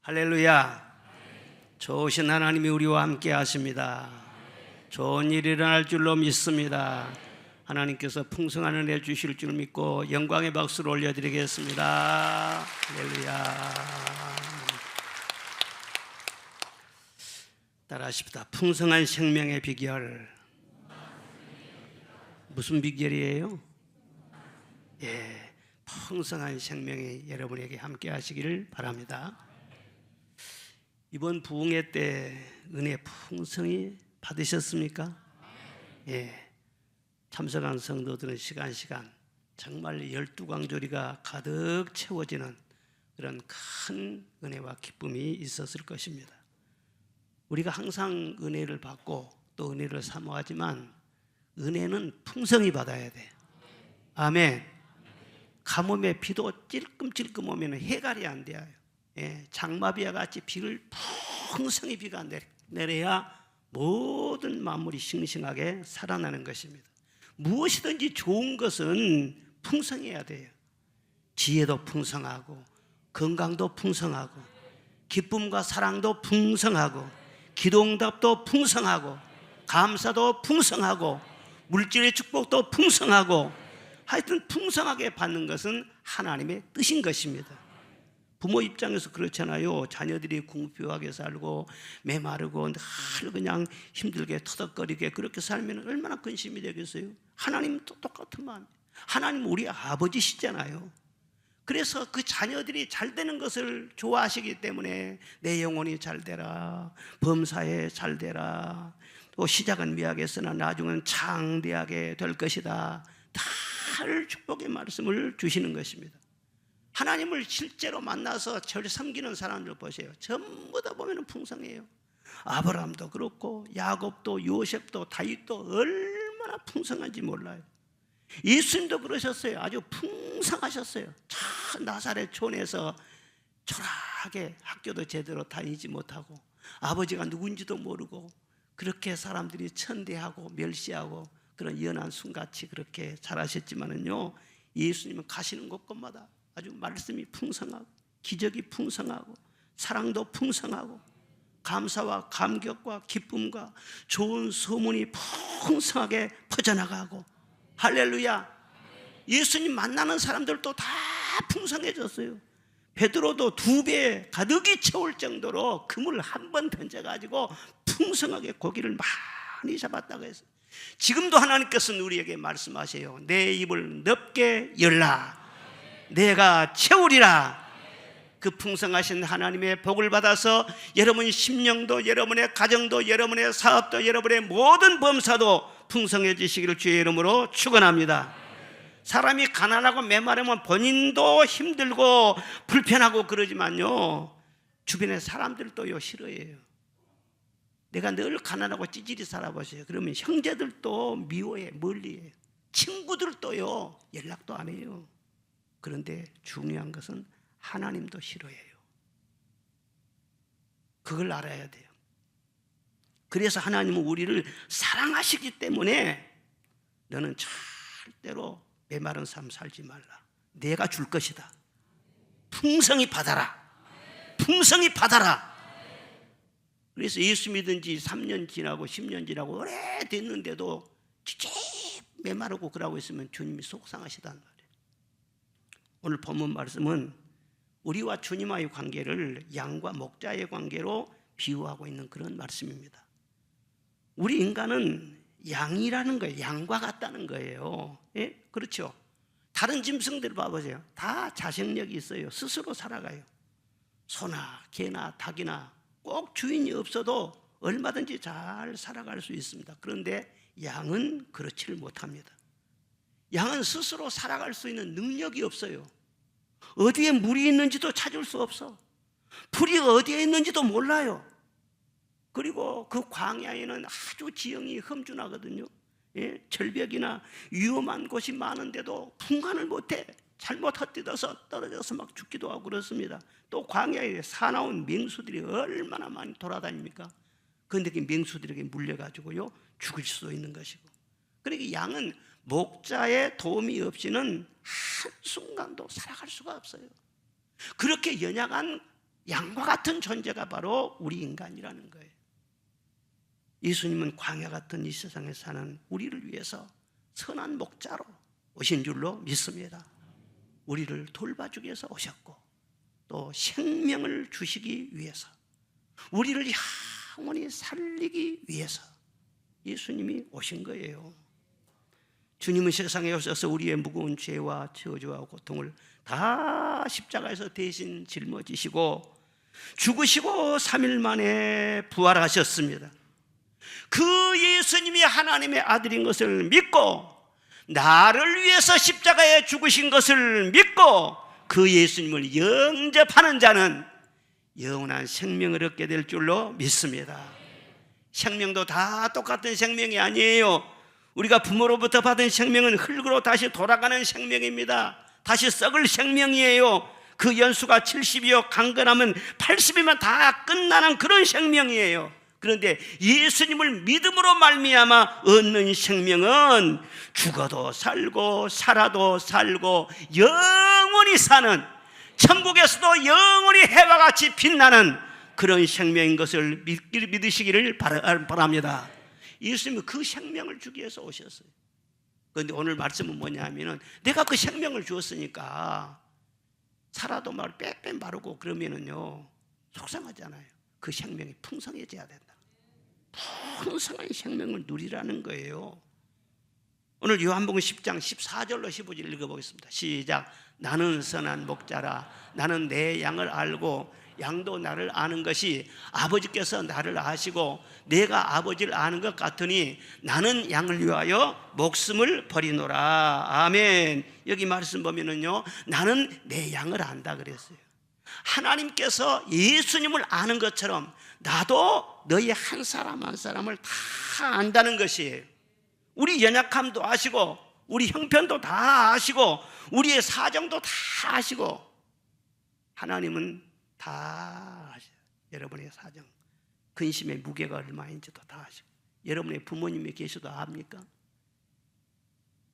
할렐루야. 좋으신 하나님이 우리와 함께 하십니다. 좋은 일이 일어날 줄로 믿습니다. 하나님께서 풍성한 은혜 주실 줄 믿고 영광의 박수를 올려드리겠습니다. 할렐루야. 따라하십시다. 풍성한 생명의 비결. 무슨 비결이에요? 풍성한 생명이 여러분에게 함께 하시기를 바랍니다. 이번 부흥회 때 은혜 풍성히 받으셨습니까? 참석한 성도들은 시간 정말 12광조리가 가득 채워지는 그런 큰 은혜와 기쁨이 있었을 것입니다. 우리가 항상 은혜를 받고 또 은혜를 사모하지만 은혜는 풍성히 받아야 돼요. 아멘. 가뭄에 비도 찔끔찔끔 오면 해갈이 안 돼요. 장마비와 같이 비를 풍성히 비가 내려야 모든 만물이 싱싱하게 살아나는 것입니다. 무엇이든지 좋은 것은 풍성해야 돼요. 지혜도 풍성하고 건강도 풍성하고 기쁨과 사랑도 풍성하고 기도응답도 풍성하고 감사도 풍성하고 물질의 축복도 풍성하고 하여튼 풍성하게 받는 것은 하나님의 뜻인 것입니다. 부모 입장에서 그렇잖아요. 자녀들이 궁핍하게 살고 메마르고 늘 그냥 힘들게 터덕거리게 그렇게 살면 얼마나 근심이 되겠어요? 하나님도 똑같은 마음이에요. 하나님은 우리 아버지시잖아요. 그래서 그 자녀들이 잘 되는 것을 좋아하시기 때문에 내 영혼이 잘 되라, 범사에 잘 되라, 또 시작은 미약했으나 나중은 창대하게 될 것이다, 달 축복의 말씀을 주시는 것입니다. 하나님을 실제로 만나서 절 섬기는 사람들 보세요. 전부 다 보면 풍성해요. 아브라함도 그렇고 야곱도 요셉도 다윗도 얼마나 풍성한지 몰라요. 예수님도 그러셨어요. 아주 풍성하셨어요. 참 나사렛 촌에서 초라하게 학교도 제대로 다니지 못하고 아버지가 누군지도 모르고 그렇게 사람들이 천대하고 멸시하고 그런 연한 순같이 그렇게 자라셨지만은요, 예수님은 가시는 곳곳마다 아주 말씀이 풍성하고 기적이 풍성하고 사랑도 풍성하고 감사와 감격과 기쁨과 좋은 소문이 풍성하게 퍼져나가고 할렐루야. 예수님 만나는 사람들도 다 풍성해졌어요. 베드로도 2배 가득히 채울 정도로 그물 한 번 던져가지고 풍성하게 고기를 많이 잡았다고 했어요. 지금도 하나님께서는 우리에게 말씀하세요. 내 입을 넓게 열라, 내가 채우리라. 그 풍성하신 하나님의 복을 받아서 여러분 심령도 여러분의 가정도 여러분의 사업도 여러분의 모든 범사도 풍성해지시기를 주의 이름으로 축원합니다. 사람이 가난하고 메마르면 본인도 힘들고 불편하고 그러지만요, 주변의 사람들도요 싫어해요. 내가 늘 가난하고 찌질이 살아보세요. 그러면 형제들도 미워해, 멀리해요. 친구들도요 연락도 안 해요. 그런데 중요한 것은 하나님도 싫어해요. 그걸 알아야 돼요. 그래서 하나님은 우리를 사랑하시기 때문에 너는 절대로 메마른 삶 살지 말라, 내가 줄 것이다, 풍성히 받아라, 풍성히 받아라. 그래서 예수 믿은 지 3년 지나고 10년 지나고 오래 됐는데도 찌찌 메마르고 그러고 있으면 주님이 속상하시단 말이에요. 오늘 본문 말씀은 우리와 주님과의 관계를 양과 목자의 관계로 비유하고 있는 그런 말씀입니다. 우리 인간은 양이라는 거예요. 양과 같다는 거예요. 그렇죠. 다른 짐승들 봐보세요. 다 자생력이 있어요. 스스로 살아가요. 소나 개나 닭이나 꼭 주인이 없어도 얼마든지 잘 살아갈 수 있습니다. 그런데 양은 그렇지를 못합니다. 양은 스스로 살아갈 수 있는 능력이 없어요. 어디에 물이 있는지도 찾을 수 없어. 풀이 어디에 있는지도 몰라요. 그리고 그 광야에는 아주 지형이 험준하거든요. 절벽이나 위험한 곳이 많은데도 분간을 못해. 잘못 헛디뎌서 떨어져서 막 죽기도 하고 그렇습니다. 또 광야에 사나운 맹수들이 얼마나 많이 돌아다닙니까? 그런데 그 맹수들에게 물려가지고요 죽을 수도 있는 것이고. 그러니까 양은 목자의 도움이 없이는 한순간도 살아갈 수가 없어요. 그렇게 연약한 양과 같은 존재가 바로 우리 인간이라는 거예요. 예수님은 광야 같은 이 세상에 사는 우리를 위해서 선한 목자로 오신 줄로 믿습니다. 우리를 돌봐주기 위해서 오셨고 또 생명을 주시기 위해서, 우리를 영원히 살리기 위해서 예수님이 오신 거예요. 주님은 세상에 오셔서 우리의 무거운 죄와 저주와 고통을 다 십자가에서 대신 짊어지시고 죽으시고 3일 만에 부활하셨습니다. 그 예수님이 하나님의 아들인 것을 믿고 나를 위해서 십자가에 죽으신 것을 믿고 그 예수님을 영접하는 자는 영원한 생명을 얻게 될 줄로 믿습니다. 생명도 다 똑같은 생명이 아니에요. 우리가 부모로부터 받은 생명은 흙으로 다시 돌아가는 생명입니다. 다시 썩을 생명이에요. 그 연수가 70이요 강건하면 80이면 다 끝나는 그런 생명이에요. 그런데 예수님을 믿음으로 말미암아 얻는 생명은 죽어도 살고 살아도 살고 영원히 사는, 천국에서도 영원히 해와 같이 빛나는 그런 생명인 것을 믿으시기를 바랍니다. 예수님은 그 생명을 주기 위해서 오셨어요. 그런데 오늘 말씀은 뭐냐면은 내가 그 생명을 주었으니까 살아도 말 빼빼 마르고 그러면은요 속상하잖아요. 그 생명이 풍성해져야 된다. 풍성한 생명을 누리라는 거예요. 오늘 요한복음 10장 14절로 15절 읽어보겠습니다. 시작. 나는 선한 목자라. 나는 내 양을 알고 양도 나를 아는 것이 아버지께서 나를 아시고 내가 아버지를 아는 것 같으니 나는 양을 위하여 목숨을 버리노라. 아멘. 여기 말씀 보면은요 나는 내 양을 안다 그랬어요. 하나님께서 예수님을 아는 것처럼 나도 너희 한 사람 한 사람을 다 안다는 것이에요. 우리 연약함도 아시고 우리 형편도 다 아시고 우리의 사정도 다 아시고 하나님은 다 아셔요. 여러분의 사정, 근심의 무게가 얼마인지도 다 아시고 여러분의 부모님이 계셔도 압니까?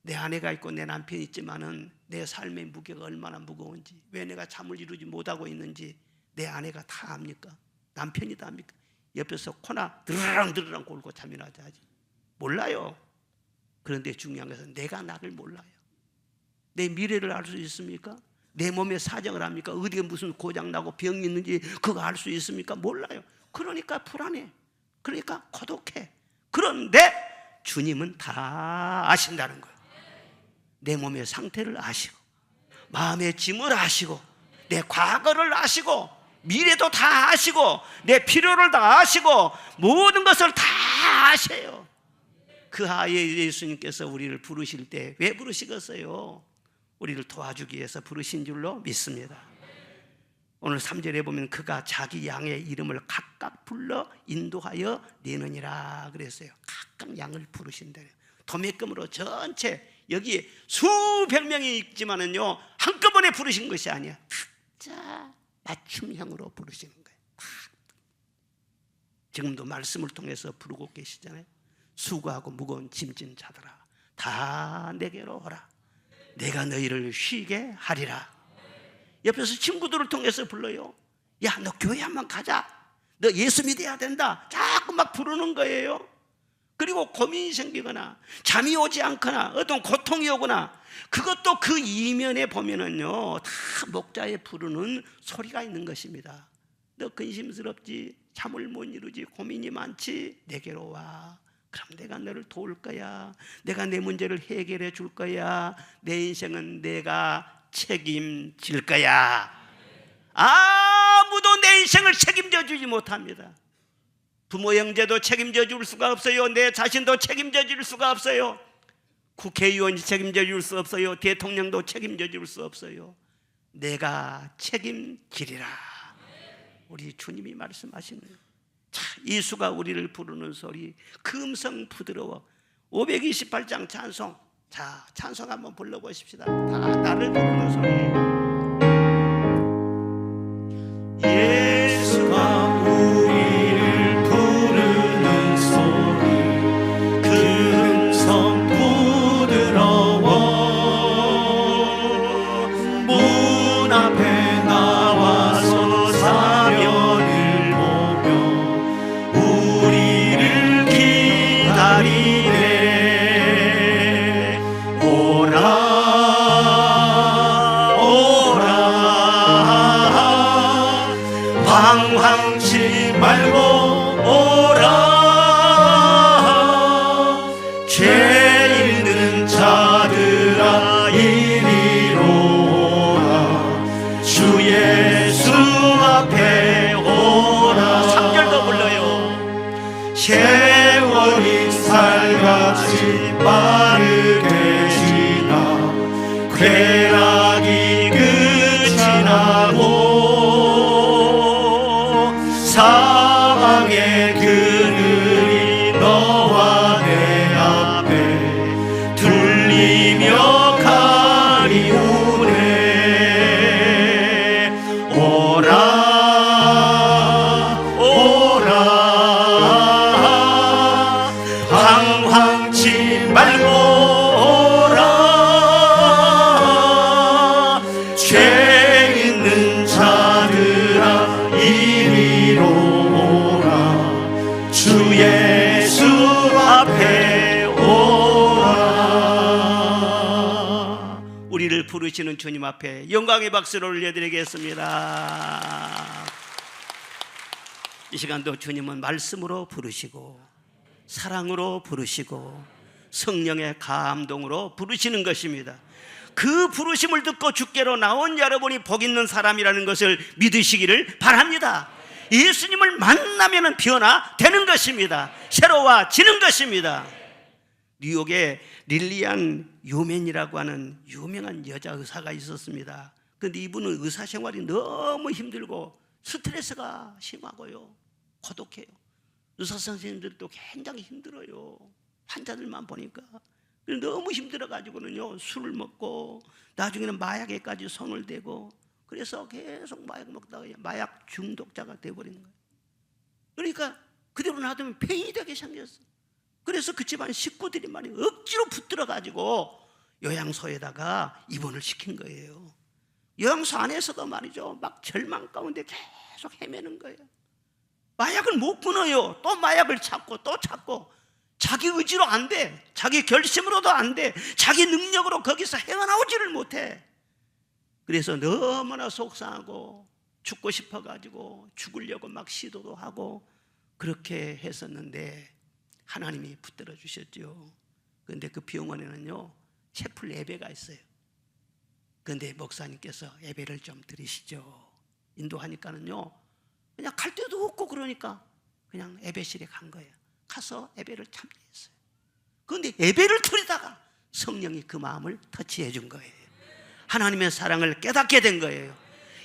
내 아내가 있고 내 남편이 있지만은 내 삶의 무게가 얼마나 무거운지, 왜 내가 잠을 이루지 못하고 있는지 내 아내가 다 압니까? 남편이 다 압니까? 옆에서 코나 드르렁 골고 잠이나 자지 몰라요. 그런데 중요한 것은 내가 나를 몰라요. 내 미래를 알 수 있습니까? 내 몸의 사정을 압니까? 어디에 무슨 고장나고 병이 있는지 그거 알 수 있습니까? 몰라요. 그러니까 불안해. 그러니까 고독해. 그런데 주님은 다 아신다는 거예요. 내 몸의 상태를 아시고 마음의 짐을 아시고 내 과거를 아시고 미래도 다 아시고 내 필요를 다 아시고 모든 것을 다 아셔요. 그 하에 예수님께서 우리를 부르실 때 왜 부르시겠어요? 우리를 도와주기 위해서 부르신 줄로 믿습니다. 오늘 3절에 보면 그가 자기 양의 이름을 각각 불러 인도하여 내느니라 그랬어요. 각각 양을 부르신대요. 도매금으로 전체 여기 수백 명이 있지만은요 한꺼번에 부르신 것이 아니야. 각자 맞춤형으로 부르시는 거예요. 지금도 말씀을 통해서 부르고 계시잖아요. 수고하고 무거운 짐진 자들아 다 내게로 오라. 내가 너희를 쉬게 하리라. 옆에서 친구들을 통해서 불러요. 야, 너 교회 한번 가자. 너 예수 믿어야 된다. 자꾸 막 부르는 거예요. 그리고 고민이 생기거나 잠이 오지 않거나 어떤 고통이 오거나 그것도 그 이면에 보면은요 다 목자에 부르는 소리가 있는 것입니다. 너 근심스럽지, 잠을 못 이루지, 고민이 많지, 내게로 와. 그럼 내가 너를 도울 거야. 내가 내 문제를 해결해 줄 거야. 내 인생은 내가 책임질 거야. 아무도 내 인생을 책임져 주지 못합니다. 부모 형제도 책임져 줄 수가 없어요. 내 자신도 책임져 줄 수가 없어요. 국회의원이 책임져 줄 수 없어요. 대통령도 책임져 줄 수 없어요. 내가 책임지리라. 우리 주님이 말씀하시는 거예요. 자, 이수가 우리를 부르는 소리, 그 음성 부드러워. 528장 찬송. 자, 찬송 한번 불러보십시다. 다 나를 부르는 소리. 예수가 우리를 부르는 소리, 그 음성 부드러워. 문 앞에 나와서 방황치 말고 오라. 죄 있는 자들아 이리로 오라. 주 예수 앞에 오라. 3절도 불러요. 세월이 살같이 빠르게 지나 쾌락이 끝이 나고 사망의 그늘이 너와 내 앞에 둘리며 가리우네. 오라 오라. 방황치 말고 오라. 죄 있는 자들아 이리로 오라. 주 예수 앞에 오라. 우리를 부르시는 주님 앞에 영광의 박수를 올려드리겠습니다. 이 시간도 주님은 말씀으로 부르시고 사랑으로 부르시고 성령의 감동으로 부르시는 것입니다. 그 부르심을 듣고 주께로 나온 여러분이 복 있는 사람이라는 것을 믿으시기를 바랍니다. 예수님을 만나면 변화되는 것입니다. 새로워지는 것입니다. 뉴욕에 릴리안 요맨이라고 하는 유명한 여자 의사가 있었습니다. 그런데 이분은 의사 생활이 너무 힘들고 스트레스가 심하고요, 고독해요. 의사 선생님들도 굉장히 힘들어요. 환자들만 보니까. 너무 힘들어가지고는요, 술을 먹고 나중에는 마약에까지 손을 대고, 그래서 계속 마약 먹다가 마약 중독자가 돼버린 거예요. 그러니까 그대로 놔두면 폐인이 되게 생겼어. 그래서 그 집안 식구들이 많이 억지로 붙들어가지고 요양소에다가 입원을 시킨 거예요. 요양소 안에서도 말이죠, 막 절망 가운데 계속 헤매는 거예요. 마약을 못 끊어요. 또 마약을 찾고 또 찾고, 자기 의지로 안 돼, 자기 결심으로도 안 돼, 자기 능력으로 거기서 헤어나오지를 못해. 그래서 너무나 속상하고 죽고 싶어가지고 죽으려고 막 시도도 하고 그렇게 했었는데 하나님이 붙들어 주셨죠. 그런데 그 병원에는요, 채플 예배가 있어요. 그런데 목사님께서 예배를 좀 드리시죠. 인도하니까는요, 그냥 갈 데도 없고 그러니까 그냥 예배실에 간 거예요. 가서 예배를 참여했어요. 그런데 예배를 드리다가 성령이 그 마음을 터치해 준 거예요. 하나님의 사랑을 깨닫게 된 거예요.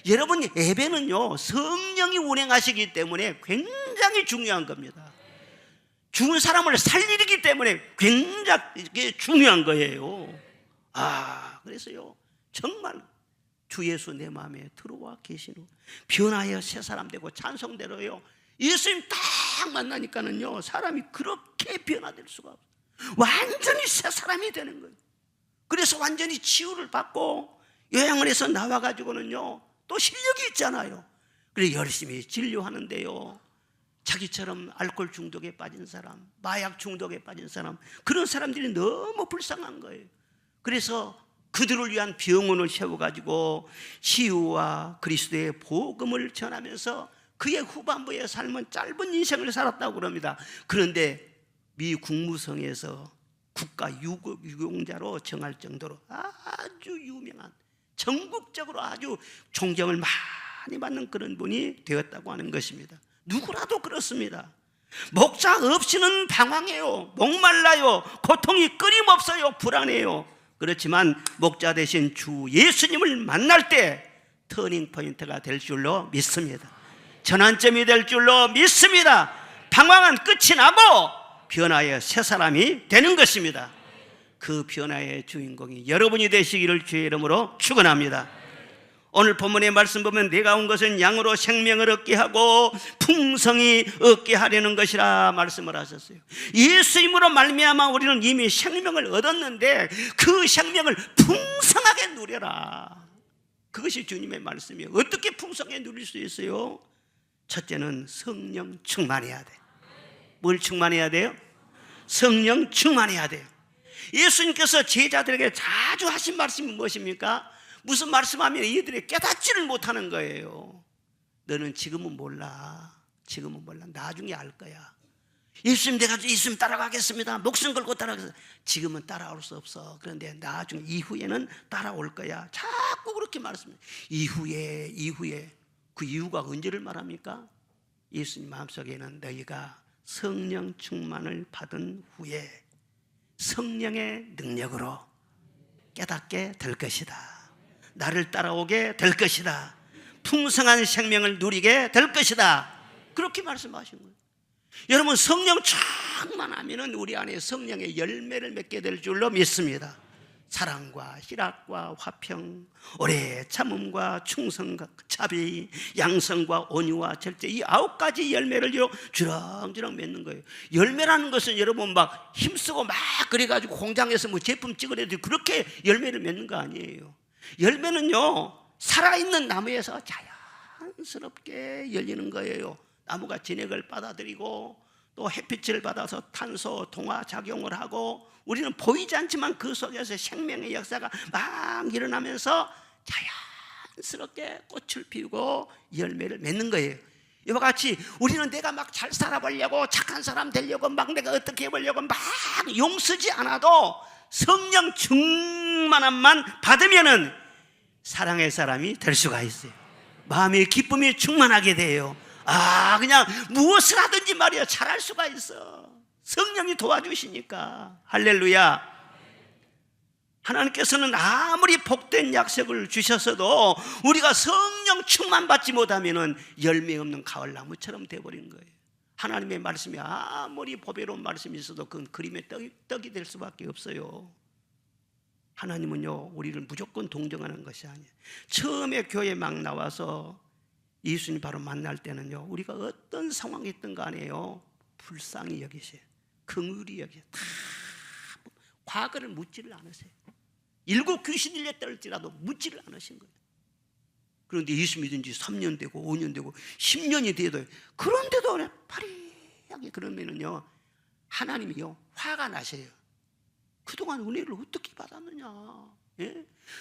여러분, 예배는요, 성령이 운행하시기 때문에 굉장히 중요한 겁니다. 죽은 사람을 살리기 때문에 굉장히 중요한 거예요. 그래서요, 정말 주 예수 내 마음에 들어와 계시는, 변화하여 새 사람 되고 찬송대로요, 예수님 딱 만나니까는요, 사람이 그렇게 변화될 수가 없어요. 완전히 새 사람이 되는 거예요. 그래서 완전히 치유를 받고 요양원에서 나와가지고는요, 또 실력이 있잖아요. 그래 열심히 진료하는데요, 자기처럼 알코올 중독에 빠진 사람, 마약 중독에 빠진 사람, 그런 사람들이 너무 불쌍한 거예요. 그래서 그들을 위한 병원을 세워가지고 치유와 그리스도의 복음을 전하면서 그의 후반부의 삶은 짧은 인생을 살았다고 그럽니다. 그런데 미 국무성에서 국가 유공자로 정할 정도로 아주 유명한, 전국적으로 아주 존경을 많이 받는 그런 분이 되었다고 하는 것입니다. 누구라도 그렇습니다. 목자 없이는 방황해요, 목말라요, 고통이 끊임없어요, 불안해요. 그렇지만 목자 대신 주 예수님을 만날 때 터닝 포인트가 될 줄로 믿습니다. 전환점이 될 줄로 믿습니다. 방황은 끝이 나고 변화의 새 사람이 되는 것입니다. 그 변화의 주인공이 여러분이 되시기를 주의 이름으로 축원합니다. 오늘 본문의 말씀 보면 내가 온 것은 양으로 생명을 얻게 하고 풍성히 얻게 하려는 것이라 말씀을 하셨어요. 예수님으로 말미암아 우리는 이미 생명을 얻었는데 그 생명을 풍성하게 누려라. 그것이 주님의 말씀이에요. 어떻게 풍성하게 누릴 수 있어요? 첫째는 성령 충만해야 돼. 뭘 충만해야 돼요? 성령 충만해야 돼요. 예수님께서 제자들에게 자주 하신 말씀이 무엇입니까? 무슨 말씀하면 이들이 깨닫지를 못하는 거예요. 너는 지금은 몰라. 지금은 몰라. 나중에 알 거야. 예수님, 내가 예수님 따라가겠습니다. 목숨 걸고 따라가겠습니다. 지금은 따라올 수 없어. 그런데 나중에 이후에는 따라올 거야. 자꾸 그렇게 말씀해요. 이후에. 그 이유가 언제를 말합니까? 예수님 마음속에는 너희가 성령 충만을 받은 후에 성령의 능력으로 깨닫게 될 것이다. 나를 따라오게 될 것이다. 풍성한 생명을 누리게 될 것이다. 그렇게 말씀하신 거예요. 여러분, 성령 충만하면 우리 안에 성령의 열매를 맺게 될 줄로 믿습니다. 사랑과 희락과 화평, 오래 참음과 충성과 자비, 양성과 온유와 절제, 이 9가지 열매를 주렁주렁 맺는 거예요. 열매라는 것은 여러분 막 힘쓰고 막 그래가지고 공장에서 뭐 제품 찍어내도 그렇게 열매를 맺는 거 아니에요. 열매는요, 살아있는 나무에서 자연스럽게 열리는 거예요. 나무가 진액을 받아들이고 또 햇빛을 받아서 탄소 동화 작용을 하고, 우리는 보이지 않지만 그 속에서 생명의 역사가 막 일어나면서 자연스럽게 꽃을 피우고 열매를 맺는 거예요. 이와 같이 우리는 내가 막 잘 살아보려고, 착한 사람 되려고, 막 내가 어떻게 해보려고 막 용쓰지 않아도 성령 충만함만 받으면은 사랑의 사람이 될 수가 있어요. 마음의 기쁨이 충만하게 돼요. 그냥 무엇을 하든지 말이야 잘할 수가 있어. 성령이 도와주시니까. 할렐루야. 하나님께서는 아무리 복된 약속을 주셨어도 우리가 성령 충만 받지 못하면 열매 없는 가을나무처럼 되어버리는 거예요. 하나님의 말씀이 아무리 보배로운 말씀이 있어도 그건 그림의 떡이 될 수밖에 없어요. 하나님은요, 우리를 무조건 동정하는 것이 아니에요. 처음에 교회 막 나와서 예수님 바로 만날 때는요, 우리가 어떤 상황이 있든 간에요, 불쌍히 여기세요. 긍휼히 여기세요. 다 과거를 묻지를 않으세요. 7 귀신 들렸다 할지라도 묻지를 않으신 거예요. 그런데 예수 믿은 지 3년 되고 5년 되고 10년이 돼도, 그런데도 파리하게 그러면은요, 하나님이요 화가 나셔요. 그동안 은혜를 어떻게 받았느냐? 예?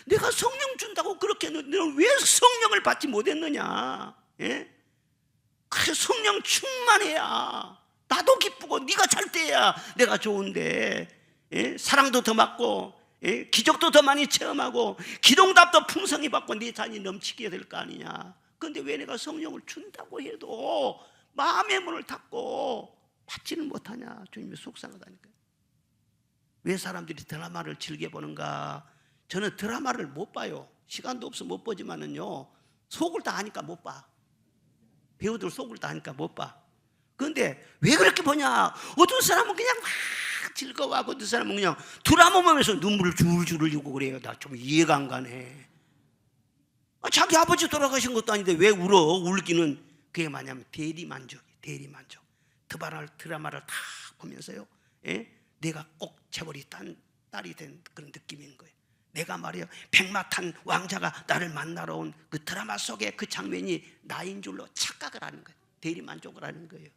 내가 성령 준다고 그렇게 했는데 너는 왜 성령을 받지 못했느냐? 예? 그래서 성령 충만해야 나도 기쁘고 네가 잘 돼야 내가 좋은데, 예? 사랑도 더 받고, 예? 기적도 더 많이 체험하고, 기도응답도 풍성히 받고 네 잔이 넘치게 될 거 아니냐? 그런데 왜 내가 성령을 준다고 해도 마음의 문을 닫고 받지는 못하냐? 주님이 속상하다니까요. 왜 사람들이 드라마를 즐겨보는가? 저는 드라마를 못 봐요. 시간도 없어 못 보지만은요, 속을 다 아니까 못 봐. 배우들 속을 다 아니까 못 봐. 그런데 왜 그렇게 보냐? 어떤 사람은 그냥 막 즐거워하고, 어떤 사람은 그냥 드라마 보면서 눈물을 줄줄 흘리고 그래요. 나 좀 이해가 안 가네. 자기 아버지 돌아가신 것도 아닌데 왜 울어? 울기는 그게 뭐냐면 대리만족이에요. 대리만족. 드라마를 다 보면서요, 예? 내가 꼭 재벌이 딸이 된 그런 느낌인 거예요. 내가 말이에요, 백마탄 왕자가 나를 만나러 온 그 드라마 속의 그 장면이 나인 줄로 착각을 하는 거예요. 대리만족을 하는 거예요.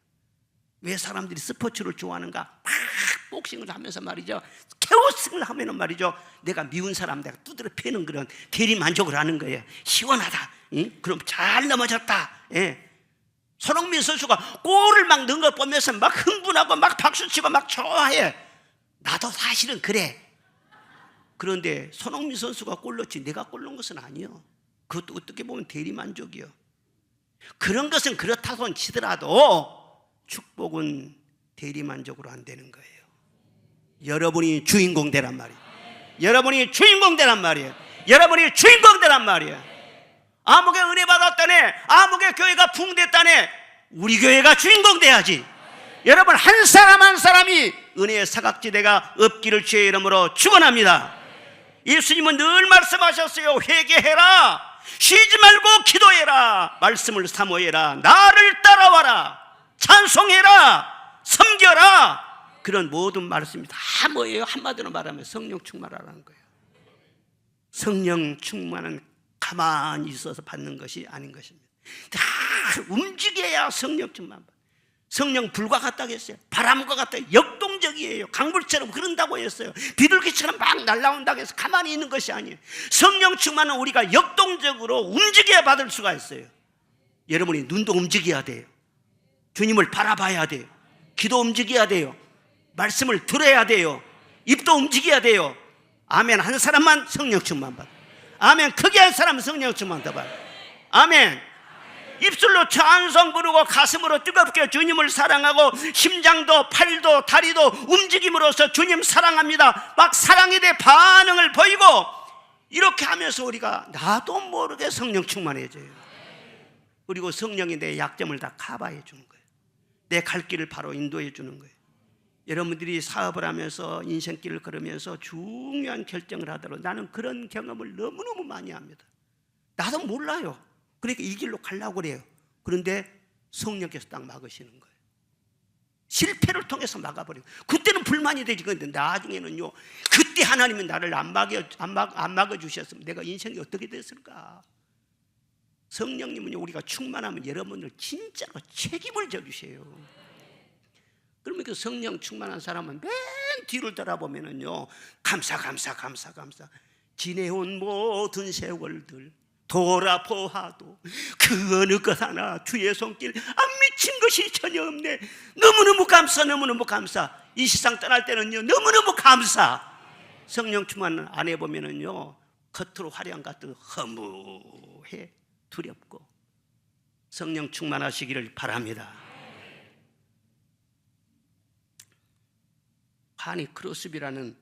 왜 사람들이 스포츠를 좋아하는가? 막 복싱을 하면서 말이죠, 케오스를 하면은 말이죠, 내가 미운 사람 내가 두드려 패는 그런 대리만족을 하는 거예요. 시원하다. 응? 그럼 잘 넘어졌다. 예. 손흥민 선수가 골을 막 넣은 걸 보면서 막 흥분하고 막 박수치고 막 좋아해. 나도 사실은 그래. 그런데 손흥민 선수가 골 넣지 내가 골 넣은 것은 아니요. 그것도 어떻게 보면 대리만족이요. 그런 것은 그렇다고 치더라도 축복은 대리만족으로 안 되는 거예요. 여러분이 주인공 되란 말이에요. 여러분이 주인공 되란 말이에요. 여러분이 주인공 되란 말이에요. 아무개 은혜 받았다네, 아무개 교회가 붕댔다네, 우리 교회가 주인공 돼야지. 여러분, 한 사람 한 사람이 은혜의 사각지대가 없기를 주의 이름으로 축원합니다. 예수님은 늘 말씀하셨어요. 회개해라, 쉬지 말고 기도해라, 말씀을 사모해라, 나를 따라와라, 찬송해라, 섬겨라. 그런 모든 말씀이 다 뭐예요? 한마디로 말하면 성령 충만하라는 거예요. 성령 충만은 가만히 있어서 받는 것이 아닌 것입니다. 다 움직여야 성령 충만. 성령 불과 같다고 했어요. 바람과 같다. 역동적이에요. 강불처럼 흐른다고 했어요. 비둘기처럼 막 날아온다고 해서 가만히 있는 것이 아니에요. 성령 충만은 우리가 역동적으로 움직여야 받을 수가 있어요. 여러분이 눈도 움직여야 돼요. 주님을 바라봐야 돼요. 귀도 움직여야 돼요. 말씀을 들어야 돼요. 입도 움직여야 돼요. 아멘. 한 사람만 성령 충만 받아. 아멘. 크게 한 사람은 성령 충만 더 받아. 아멘. 입술로 찬송 부르고 가슴으로 뜨겁게 주님을 사랑하고 심장도 팔도 다리도 움직임으로써 주님 사랑합니다. 막 사랑에 대해 반응을 보이고 이렇게 하면서 우리가 나도 모르게 성령 충만해져요. 그리고 성령이 내 약점을 다 커버해 주는 거예요. 내 갈 길을 바로 인도해 주는 거예요. 여러분들이 사업을 하면서 인생길을 걸으면서 중요한 결정을 하더라도 나는 그런 경험을 너무너무 많이 합니다. 나도 몰라요. 그러니까 이 길로 가려고 그래요. 그런데 성령께서 딱 막으시는 거예요. 실패를 통해서 막아버려요. 그때는 불만이 되지. 근데 나중에는요, 그때 하나님이 나를 안 막아주셨으면 내가 인생이 어떻게 됐을까? 성령님은요, 우리가 충만하면 여러분들 진짜로 책임을 져주세요. 그러면 그 성령 충만한 사람은 맨 뒤를 돌아보면은요, 감사. 지내온 모든 세월들 돌아보아도 그 어느 것 하나 주의 손길 안 미친 것이 전혀 없네. 너무너무 감사. 이 세상 떠날 때는요, 너무너무 감사. 성령 충만 안 해보면은요, 겉으로 화려한 것 같아도 허무해, 두렵고. 성령 충만하시기를 바랍니다. 하니 크로스비라는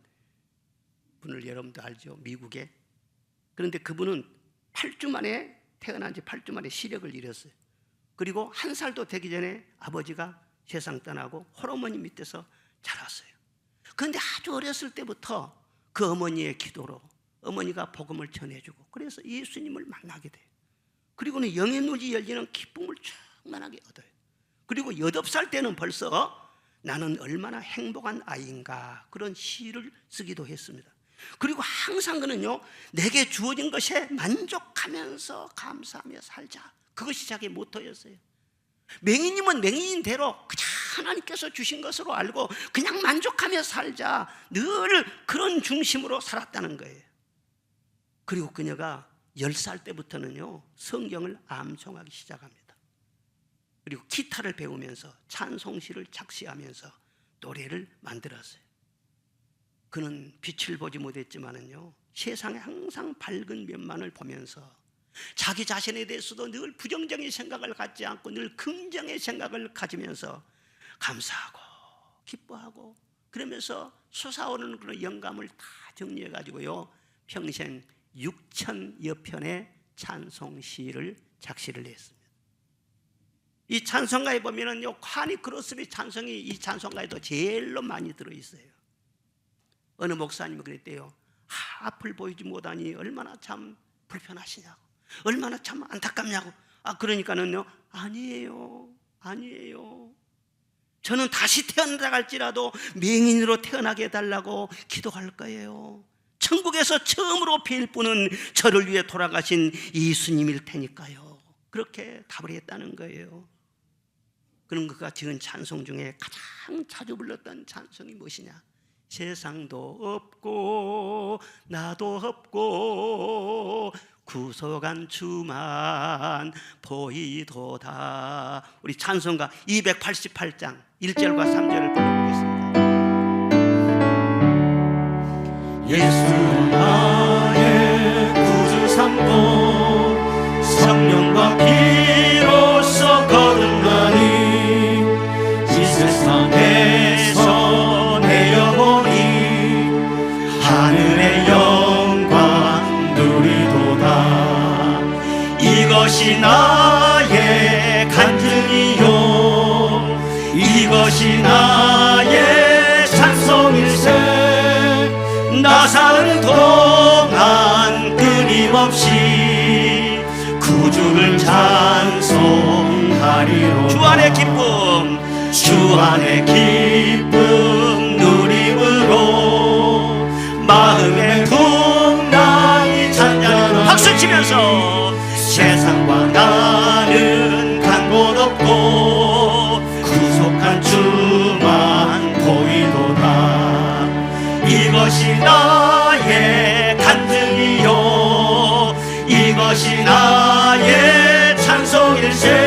분을 여러분도 알죠? 미국에. 그런데 그분은 8주 만에 태어난 지 8주 만에 시력을 잃었어요. 그리고 1살도 되기 전에 아버지가 세상 떠나고 홀어머니 밑에서 자랐어요. 그런데 아주 어렸을 때부터 그 어머니의 기도로 어머니가 복음을 전해주고 그래서 예수님을 만나게 돼요. 그리고는 영의 눈이 열리는 기쁨을 충만하게 얻어요. 그리고 8살 때는 벌써 나는 얼마나 행복한 아이인가 그런 시를 쓰기도 했습니다. 그리고 항상 그는요, 내게 주어진 것에 만족하면서 감사하며 살자. 그것이 자기 모토였어요. 맹인님은 맹인대로 그냥 하나님께서 주신 것으로 알고 그냥 만족하며 살자. 늘 그런 중심으로 살았다는 거예요. 그리고 그녀가 10살 때부터는요, 성경을 암송하기 시작합니다. 그리고 기타를 배우면서 찬송시를 작시하면서 노래를 만들었어요. 그는 빛을 보지 못했지만은요, 세상에 항상 밝은 면만을 보면서 자기 자신에 대해서도 늘 부정적인 생각을 갖지 않고 늘 긍정의 생각을 가지면서 감사하고 기뻐하고 그러면서 솟아오르는 그런 영감을 다 정리해 가지고요, 평생 6,000여 편의 찬송시를 작시를 했습니다. 이 찬송가에 보면은요, 콰니 크로스비 찬송이 이 찬송가에도 제일로 많이 들어있어요. 어느 목사님이 그랬대요. 앞을 보이지 못하니 얼마나 참 불편하시냐고, 얼마나 참 안타깝냐고. 그러니까는요, 아니에요. 저는 다시 태어나다 갈지라도 맹인으로 태어나게 해달라고 기도할 거예요. 천국에서 처음으로 뵐 분은 저를 위해 돌아가신 예수님일 테니까요. 그렇게 답을 했다는 거예요. 그럼 그가 지은 찬송 중에 가장 자주 불렀던 찬송이 무엇이냐? 세상도 없고 나도 없고 구속한 주만 보이도다. 우리 찬송가 288장 1절과 3절을 불러보겠습니다. 예수 나의 구주 삼고 성령과 피로써 거듭나니 이 세상에서 내 영혼이 하늘의 영광 누리도다. 이것이 나의 간증이요 이것이 나의 찬송일세. 나 사는 동안 끊임없이 구주를 찬송하리로다. 주 안의 기쁨, 주 안의 기쁨 누림으로 마음의 풍랑이 잔잔한 박수치면서 세상과 나는 간 곳 없고 구속한 주만 보이도다. 이것이 나의 간증이요 이것이 나의 찬송일세.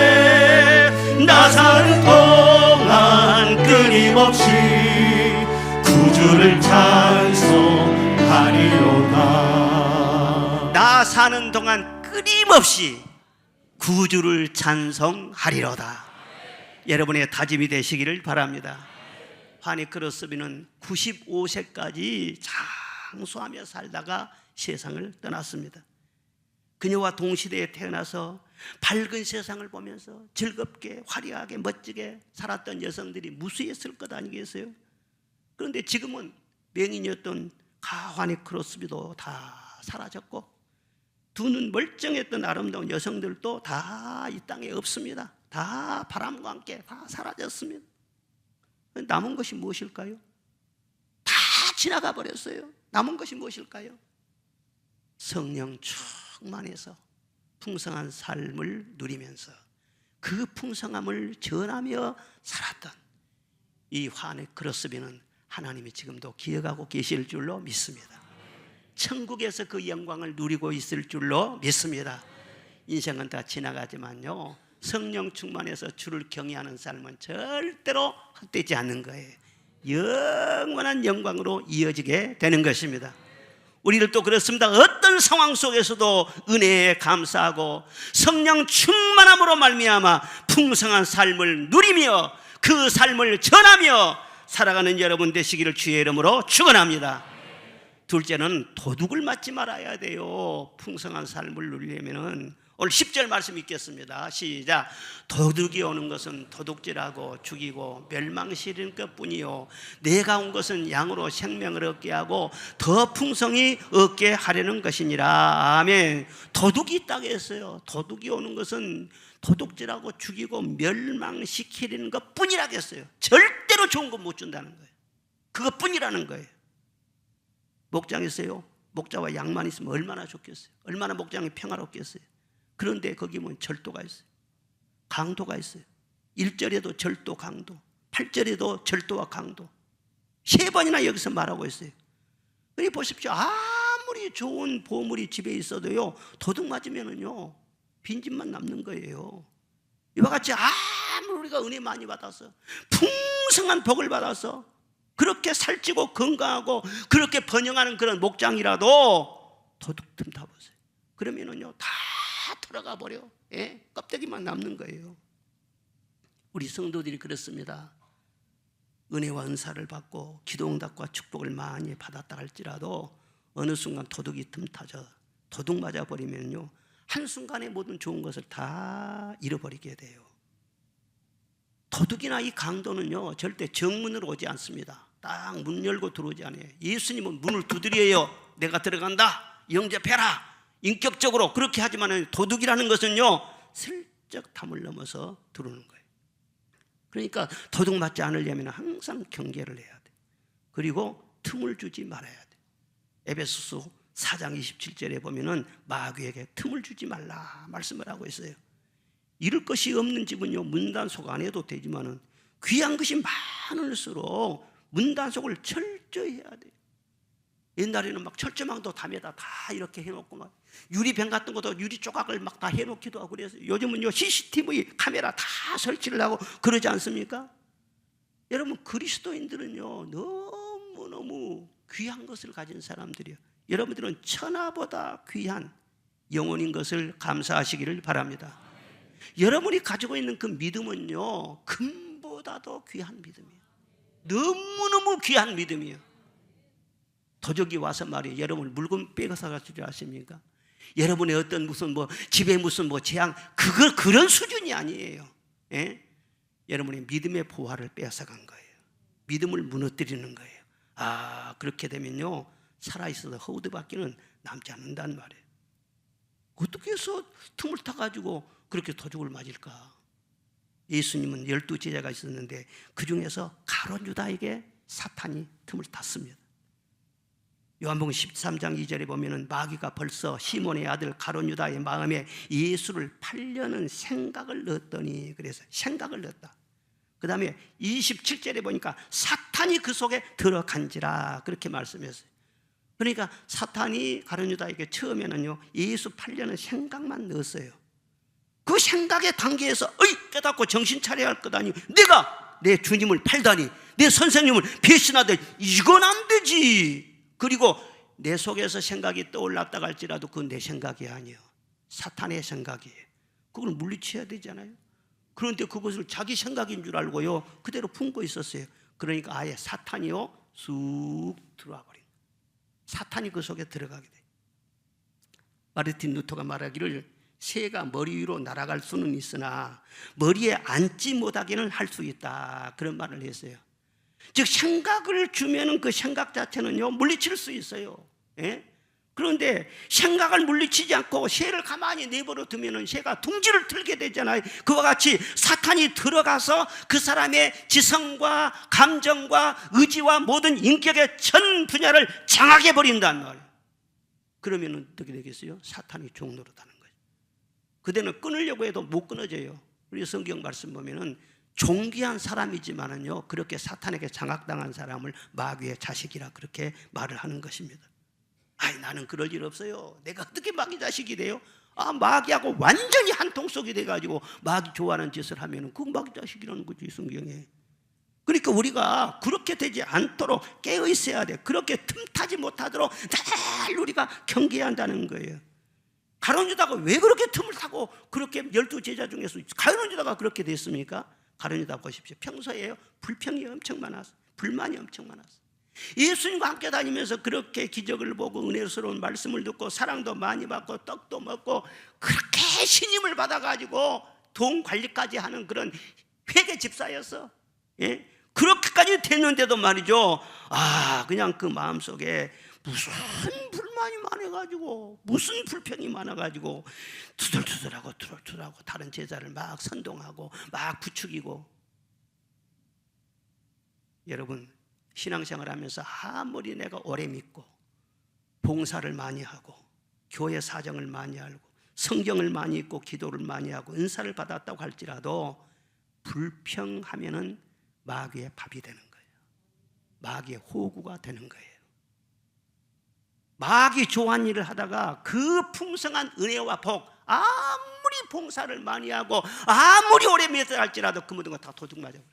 나 사는 동안 끊임없이 구주를 찬송하리로다. 나 사는 동안 끊임없이 구주를 찬송하리로다. 여러분의 다짐이 되시기를 바랍니다. 환희 크로스비는 95세까지 장수하며 살다가 세상을 떠났습니다. 그녀와 동시대에 태어나서 밝은 세상을 보면서 즐겁게 화려하게 멋지게 살았던 여성들이 무수했을 것 아니겠어요? 그런데 지금은 명인이었던 환희 크로스비도 다 사라졌고 두 눈 멀쩡했던 아름다운 여성들도 다 이 땅에 없습니다. 다 바람과 함께 다 사라졌습니다. 남은 것이 무엇일까요? 다 지나가 버렸어요. 남은 것이 무엇일까요? 성령 충만해서 풍성한 삶을 누리면서 그 풍성함을 전하며 살았던 이 환희 크로스비는 하나님이 지금도 기억하고 계실 줄로 믿습니다. 천국에서 그 영광을 누리고 있을 줄로 믿습니다. 인생은 다 지나가지만요, 성령 충만해서 주를 경외하는 삶은 절대로 헛되지 않는 거예요. 영원한 영광으로 이어지게 되는 것입니다. 우리들도 그렇습니다. 어떤 상황 속에서도 은혜에 감사하고 성령 충만함으로 말미암아 풍성한 삶을 누리며 그 삶을 전하며 살아가는 여러분 되시기를 주의 이름으로 축원합니다. 둘째는 도둑을 맞지 말아야 돼요. 풍성한 삶을 누리려면은 오늘 10절 말씀 읽겠습니다. 시작. 도둑이 오는 것은 도둑질하고 죽이고 멸망시키는 것뿐이요 내가 온 것은 양으로 생명을 얻게 하고 더 풍성히 얻게 하려는 것이니라. 아멘. 도둑이 있다고 했어요. 도둑이 오는 것은 도둑질하고 죽이고 멸망시키는 것뿐이라고 했어요. 절대로 좋은 거 못 준다는 거예요. 그것뿐이라는 거예요. 목장에서요, 목자와 양만 있으면 얼마나 좋겠어요. 얼마나 목장이 평화롭겠어요. 그런데 거기 보면 절도가 있어요. 강도가 있어요. 1절에도 절도 강도, 8절에도 절도와 강도 3번이나 여기서 말하고 있어요. 그러니 보십시오. 아무리 좋은 보물이 집에 있어도요, 도둑 맞으면은요 빈집만 남는 거예요. 이와 같이 아무리 우리가 은혜 많이 받아서 풍성한 복을 받아서 그렇게 살찌고 건강하고 그렇게 번영하는 그런 목장이라도 도둑 틈 다 보세요. 그러면은요 다 들어가 버려. 예? 껍데기만 남는 거예요. 우리 성도들이 그렇습니다. 은혜와 은사를 받고 기도응답과 축복을 많이 받았다 할지라도 어느 순간 도둑이 틈타져 도둑 맞아 버리면요 한순간에 모든 좋은 것을 다 잃어버리게 돼요. 도둑이나 이 강도는요 절대 정문으로 오지 않습니다. 딱 문 열고 들어오지 않아요. 예수님은 문을 두드려요. 내가 들어간다, 영접해라, 인격적으로 그렇게 하지만 도둑이라는 것은요 슬쩍 담을 넘어서 들어오는 거예요. 그러니까 도둑 맞지 않으려면 항상 경계를 해야 돼. 그리고 틈을 주지 말아야 돼. 에베소서 4장 27절에 보면은 마귀에게 틈을 주지 말라 말씀을 하고 있어요. 잃을 것이 없는 집은요 문단속 안 해도 되지만은 귀한 것이 많을수록 문단속을 철저히 해야 돼요. 옛날에는 막 철조망도 담에다 다 이렇게 해놓고 막 유리병 같은 것도 유리 조각을 막 다 해놓기도 하고 그래서 요즘은요 CCTV 카메라 다 설치를 하고 그러지 않습니까? 여러분 그리스도인들은요 너무너무 귀한 것을 가진 사람들이에요. 여러분들은 천하보다 귀한 영혼인 것을 감사하시기를 바랍니다. 여러분이 가지고 있는 그 믿음은요 금보다도 귀한 믿음이에요. 너무너무 귀한 믿음이에요. 도적이 와서 말이에요. 여러분 물건 빼앗아 갈 줄 아십니까? 여러분의 어떤 무슨 집에 무슨 재앙 그런 수준이 아니에요. 예? 여러분의 믿음의 보화를 빼앗아 간 거예요. 믿음을 무너뜨리는 거예요. 그렇게 되면요 살아있어도 허우대밖에는 남지 않는단 말이에요. 어떻게 해서 틈을 타가지고 그렇게 도둑을 맞을까? 예수님은 12제자가 있었는데 그 중에서 가룟 유다에게 사탄이 틈을 탔습니다. 요한복음 13장 2절에 보면은 마귀가 벌써 시몬의 아들 가룟 유다의 마음에 예수를 팔려는 생각을 넣었더니, 그래서 생각을 넣었다. 그 다음에 27절에 보니까 사탄이 그 속에 들어간지라 그렇게 말씀했어요. 그러니까 사탄이 가룟 유다에게 처음에는요 예수 팔려는 생각만 넣었어요. 그 생각의 단계에서 깨닫고 정신 차려야 할 것 아니오. 내가 내 주님을 팔다니, 내 선생님을 배신하다니, 이건 안 되지. 그리고 내 속에서 생각이 떠올랐다 할지라도 그건 내 생각이 아니에요. 사탄의 생각이에요. 그걸 물리쳐야 되잖아요. 그런데 그것을 자기 생각인 줄 알고요, 그대로 품고 있었어요. 그러니까 아예 사탄이요 쑥 들어와 버린 거예요. 사탄이 그 속에 들어가게 돼요. 마르틴 루터가 말하기를 새가 머리 위로 날아갈 수는 있으나 머리에 앉지 못하기는 할 수 있다, 그런 말을 했어요. 즉 생각을 주면은 그 생각 자체는요 물리칠 수 있어요. 예? 그런데 생각을 물리치지 않고 새를 가만히 내버려 두면은 새가 둥지를 틀게 되잖아요. 그와 같이 사탄이 들어가서 그 사람의 지성과 감정과 의지와 모든 인격의 전 분야를 장악해 버린단 말이에요. 그러면 어떻게 되겠어요? 사탄이 종노릇하는 거예요. 그대는 끊으려고 해도 못 끊어져요. 우리 성경 말씀 보면은 존귀한 사람이지만은요 그렇게 사탄에게 장악당한 사람을 마귀의 자식이라 그렇게 말을 하는 것입니다. 아이, 나는 그럴 일 없어요. 내가 어떻게 마귀 자식이 돼요? 아, 마귀하고 완전히 한통속이 돼가지고 마귀 좋아하는 짓을 하면은 그 마귀 자식이라는 거지, 성경에. 그러니까 우리가 그렇게 되지 않도록 깨어 있어야 돼. 그렇게 틈타지 못하도록 늘 우리가 경계해야 한다는 거예요. 가룟 유다가 왜 그렇게 틈을 타고 그렇게 12제자 중에서 가룟 유다가 그렇게 됐습니까? 가룟 유다 보십시오. 평소에요 불평이 엄청 많았어요. 불만이 엄청 많았어요. 예수님과 함께 다니면서 그렇게 기적을 보고 은혜스러운 말씀을 듣고 사랑도 많이 받고 떡도 먹고 그렇게 신임을 받아가지고 돈 관리까지 하는 그런 회계 집사였어. 예? 그렇게까지 됐는데도 말이죠, 아, 그냥 그 마음속에 무슨 불만이 많아가지고 무슨 불평이 많아가지고 투덜투덜하고 투덜투덜하고 다른 제자를 막 선동하고 막 부추기고. 여러분, 신앙생활 하면서 아무리 내가 오래 믿고 봉사를 많이 하고 교회 사정을 많이 알고 성경을 많이 읽고 기도를 많이 하고 은사를 받았다고 할지라도 불평하면은 마귀의 밥이 되는 거예요. 마귀의 호구가 되는 거예요. 마귀 좋아하는 일을 하다가 그 풍성한 은혜와 복, 아무리 봉사를 많이 하고 아무리 오래 믿었다 할지라도 그 모든 거 다 도둑 맞아요.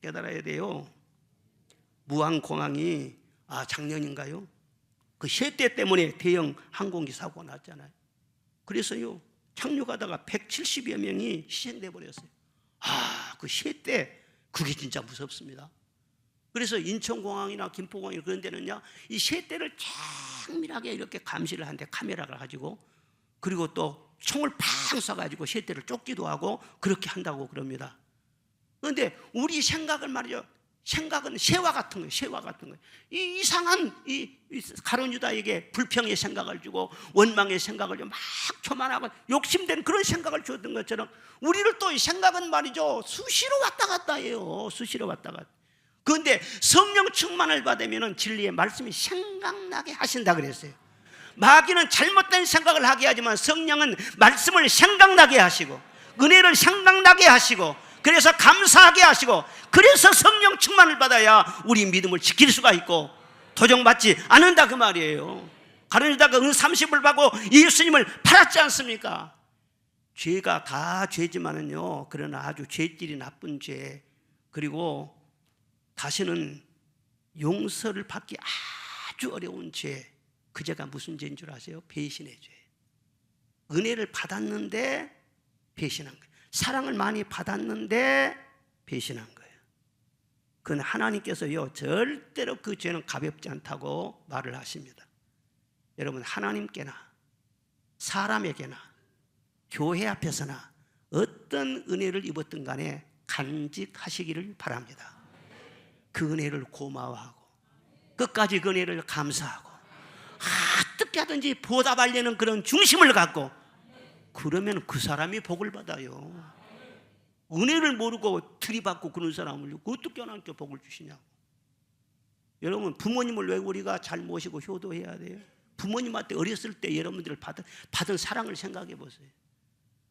깨달아야 돼요. 무안공항이 작년인가요? 그 쇠대 때문에 대형 항공기 사고가 났잖아요. 그래서요 착륙하다가 170여 명이 희생돼 버렸어요. 그 쇠대, 그게 진짜 무섭습니다. 그래서 인천공항이나 김포공항 그런 데는요 이 쇠대를 정밀하게 이렇게 감시를 하는데 카메라를 가지고, 그리고 또 총을 팡 쏴가지고 쇠대를 쫓기도 하고 그렇게 한다고 그럽니다. 그런데 우리 생각을 말이죠, 생각은 새와 같은 거예요. 새와 같은 거예요. 이 이상한 이 가룟 유다에게 불평의 생각을 주고 원망의 생각을 막 교만하고 욕심된 그런 생각을 줬던 것처럼 우리를 또 이 생각은 말이죠 수시로 왔다 갔다 해요. 수시로 왔다 갔다. 그런데 성령 충만을 받으면 진리의 말씀이 생각나게 하신다 그랬어요. 마귀는 잘못된 생각을 하게 하지만 성령은 말씀을 생각나게 하시고 은혜를 생각나게 하시고 그래서 감사하게 하시고, 그래서 성령 충만을 받아야 우리 믿음을 지킬 수가 있고 도적맞지 않는다 그 말이에요. 가룟 유다가 은 30을 받고 예수님을 팔았지 않습니까? 죄가 다 죄지만은요, 그러나 아주 죄질이 나쁜 죄, 그리고 다시는 용서를 받기 아주 어려운 죄, 그 죄가 무슨 죄인 줄 아세요? 배신의 죄. 은혜를 받았는데 배신한 거예요. 사랑을 많이 받았는데 배신한 거예요. 그건 하나님께서요 절대로 그 죄는 가볍지 않다고 말을 하십니다. 여러분, 하나님께나 사람에게나 교회 앞에서나 어떤 은혜를 입었든 간에 간직하시기를 바랍니다. 그 은혜를 고마워하고 끝까지 그 은혜를 감사하고 어떻게 하든지 보답하려는 그런 중심을 갖고, 그러면 그 사람이 복을 받아요. 은혜를 모르고 들이받고 그런 사람을 어떻게 하나님께 복을 주시냐고. 여러분, 부모님을 왜 우리가 잘 모시고 효도해야 돼요? 부모님한테 어렸을 때 여러분들을 받은 사랑을 생각해 보세요.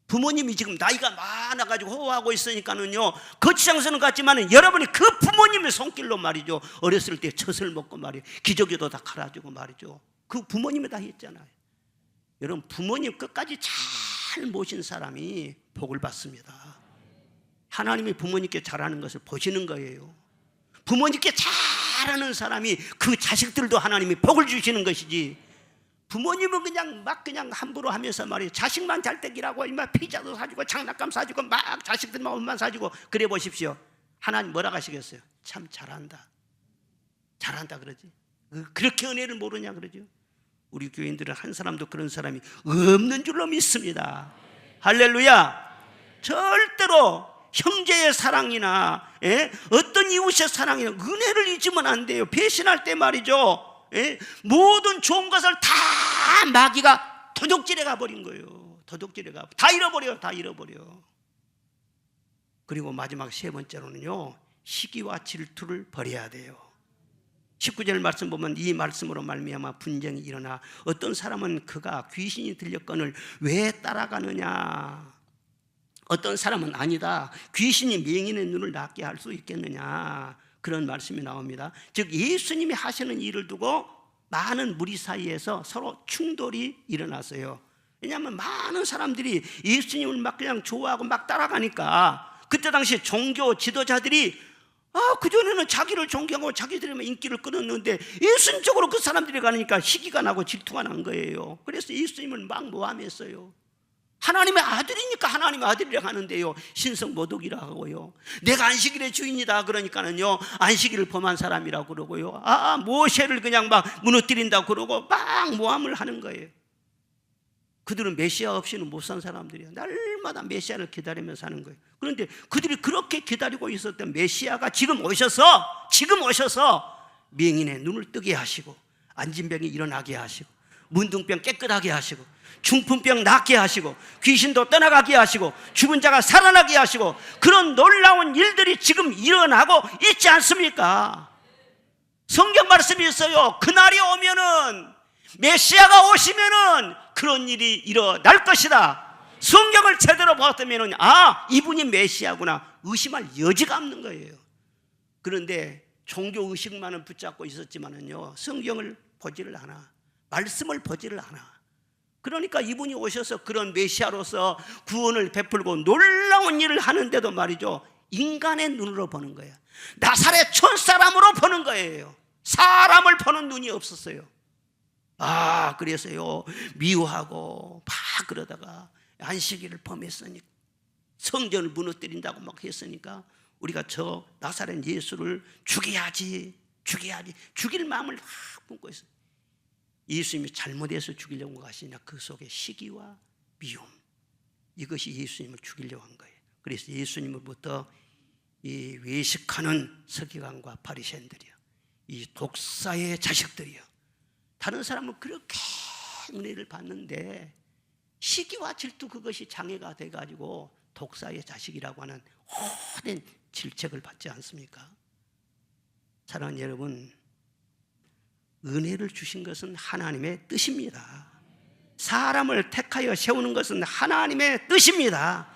부모님이 지금 나이가 많아가지고 호호하고 있으니까는요 거치장서는 같지만 여러분이 그 부모님의 손길로 말이죠 어렸을 때 젖을 먹고 말이에요 기저귀도 다 갈아주고 말이죠 그 부모님이 다 했잖아요. 여러분, 부모님 끝까지 잘 잘 모신 사람이 복을 받습니다. 하나님이 부모님께 잘하는 것을 보시는 거예요. 부모님께 잘하는 사람이 그 자식들도 하나님이 복을 주시는 것이지, 부모님은 그냥 함부로 하면서 말이에요. 자식만 잘 되기라고 막 피자도 사주고 장난감 사주고 막 자식들만 옷만 사주고 그래 보십시오. 하나님 뭐라고 하시겠어요? 참 잘한다 그러지. 그렇게 은혜를 모르냐 그러죠. 우리 교인들은 한 사람도 그런 사람이 없는 줄로 믿습니다. 할렐루야. 절대로 형제의 사랑이나 어떤 이웃의 사랑이나 은혜를 잊으면 안 돼요. 배신할 때 말이죠, 모든 좋은 것을 다 마귀가 도둑질해 가버린 거예요. 다 잃어버려. 그리고 마지막 세 번째로는요, 시기와 질투를 버려야 돼요. 19절 말씀 보면 이 말씀으로 말미암아 분쟁이 일어나 어떤 사람은 그가 귀신이 들렸거늘 왜 따라가느냐, 어떤 사람은 아니다, 귀신이 맹인의 눈을 낫게 할 수 있겠느냐, 그런 말씀이 나옵니다. 즉 예수님이 하시는 일을 두고 많은 무리 사이에서 서로 충돌이 일어났어요. 왜냐하면 많은 사람들이 예수님을 막 그냥 좋아하고 막 따라가니까, 그때 당시 종교 지도자들이 그전에는 자기를 존경하고 자기들의 인기를 끌었는데 예수님 쪽으로 그 사람들이 가니까 시기가 나고 질투가 난 거예요. 그래서 예수님을 막 모함했어요. 하나님의 아들이니까 하나님의 아들이라고 하는데요, 신성모독이라 하고요, 내가 안식일의 주인이다 그러니까는요 안식일을 범한 사람이라고 그러고요, 모세를 그냥 막 무너뜨린다고 그러고 막 모함을 하는 거예요. 그들은 메시아 없이는 못 산 사람들이에요. 날마다 메시아를 기다리며 사는 거예요. 그런데 그들이 그렇게 기다리고 있었던 메시아가 지금 오셔서 맹인의 눈을 뜨게 하시고 안진병이 일어나게 하시고 문둥병 깨끗하게 하시고 중풍병 낫게 하시고 귀신도 떠나가게 하시고 죽은 자가 살아나게 하시고, 그런 놀라운 일들이 지금 일어나고 있지 않습니까? 성경 말씀이 있어요. 그날이 오면은, 메시아가 오시면은 그런 일이 일어날 것이다. 성경을 제대로 봤다면은 이분이 메시아구나 의심할 여지가 없는 거예요. 그런데 종교 의식만은 붙잡고 있었지만은요, 성경을 보지를 않아, 말씀을 보지를 않아. 그러니까 이분이 오셔서 그런 메시아로서 구원을 베풀고 놀라운 일을 하는데도 말이죠, 인간의 눈으로 보는 거예요. 나사렛 촌사람으로 보는 거예요. 사람을 보는 눈이 없었어요. 그래서요 미워하고 막 그러다가 안식일을 범했으니까, 성전을 무너뜨린다고 막 했으니까 우리가 저 나사렛 예수를 죽여야지 죽일 마음을 막 품고 있어요. 예수님이 잘못해서 죽이려고 하시냐, 그 속에 시기와 미움, 이것이 예수님을 죽이려고 한 거예요. 그래서 예수님으로부터 이 외식하는 서기관과 바리새인들이요, 이 독사의 자식들이요, 다른 사람은 그렇게 은혜를 받는데 시기와 질투, 그것이 장애가 돼가지고 독사의 자식이라고 하는 헛된 질책을 받지 않습니까? 사랑하는 여러분, 은혜를 주신 것은 하나님의 뜻입니다. 사람을 택하여 세우는 것은 하나님의 뜻입니다.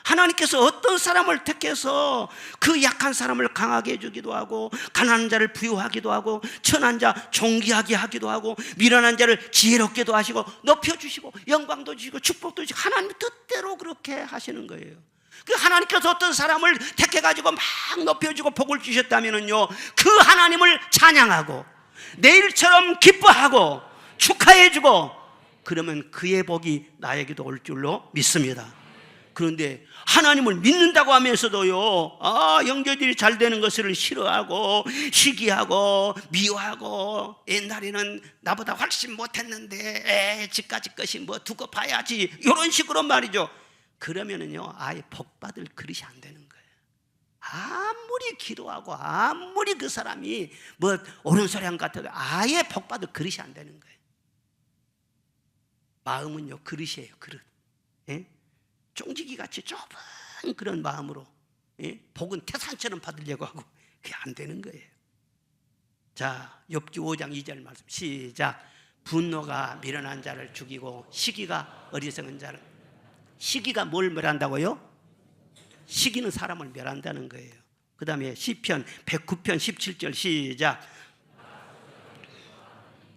하나님께서 어떤 사람을 택해서 그 약한 사람을 강하게 해주기도 하고, 가난한 자를 부유하기도 하고, 천한 자 존귀하게 하기도 하고, 미련한 자를 지혜롭게도 하시고, 높여주시고, 영광도 주시고, 축복도 주시고, 하나님 뜻대로 그렇게 하시는 거예요. 그 하나님께서 어떤 사람을 택해가지고 막 높여주고 복을 주셨다면요, 그 하나님을 찬양하고 내일처럼 기뻐하고 축하해주고, 그러면 그의 복이 나에게도 올 줄로 믿습니다. 그런데 하나님을 믿는다고 하면서도요, 형제들이 잘 되는 것을 싫어하고 시기하고 미워하고, 옛날에는 나보다 훨씬 못했는데 집까지 것이 뭐 두고 봐야지, 이런 식으로 말이죠. 그러면은요 아예 복받을 그릇이 안 되는 거예요. 아무리 기도하고 아무리 그 사람이 뭐 옳은 소리 한 것 같아도 아예 복받을 그릇이 안 되는 거예요. 마음은요 그릇이에요, 그릇. 쫑지기같이 좁은 그런 마음으로 복은 태산처럼 받으려고 하고 그게 안 되는 거예요. 자, 욥기 5장 2절 말씀 시작. 분노가 미련한 자를 죽이고 시기가 어리석은 자를. 시기가 뭘 멸한다고요? 시기는 사람을 멸한다는 거예요. 그 다음에 시편 109편 17절 시작.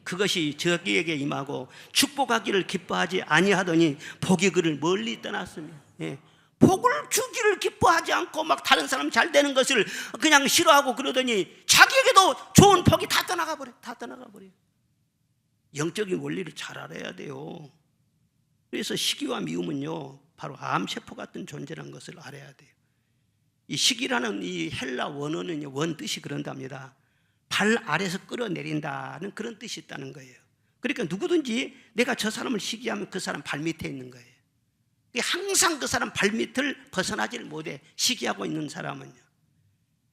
그것이 저기에게 임하고 축복하기를 기뻐하지 아니하더니 복이 그를 멀리 떠났습니다. 예. 복을 주기를 기뻐하지 않고 막 다른 사람 잘 되는 것을 그냥 싫어하고 그러더니 자기에게도 좋은 복이 다 떠나가 버려. 영적인 원리를 잘 알아야 돼요. 그래서 시기와 미움은요, 바로 암세포 같은 존재라는 것을 알아야 돼요. 이 시기라는 이 헬라 원어는 원 뜻이 그런답니다. 발 아래서 끌어내린다는 그런 뜻이 있다는 거예요. 그러니까 누구든지 내가 저 사람을 시기하면 그 사람 발 밑에 있는 거예요. 항상 그 사람 발 밑을 벗어나지를 못해. 시기하고 있는 사람은요.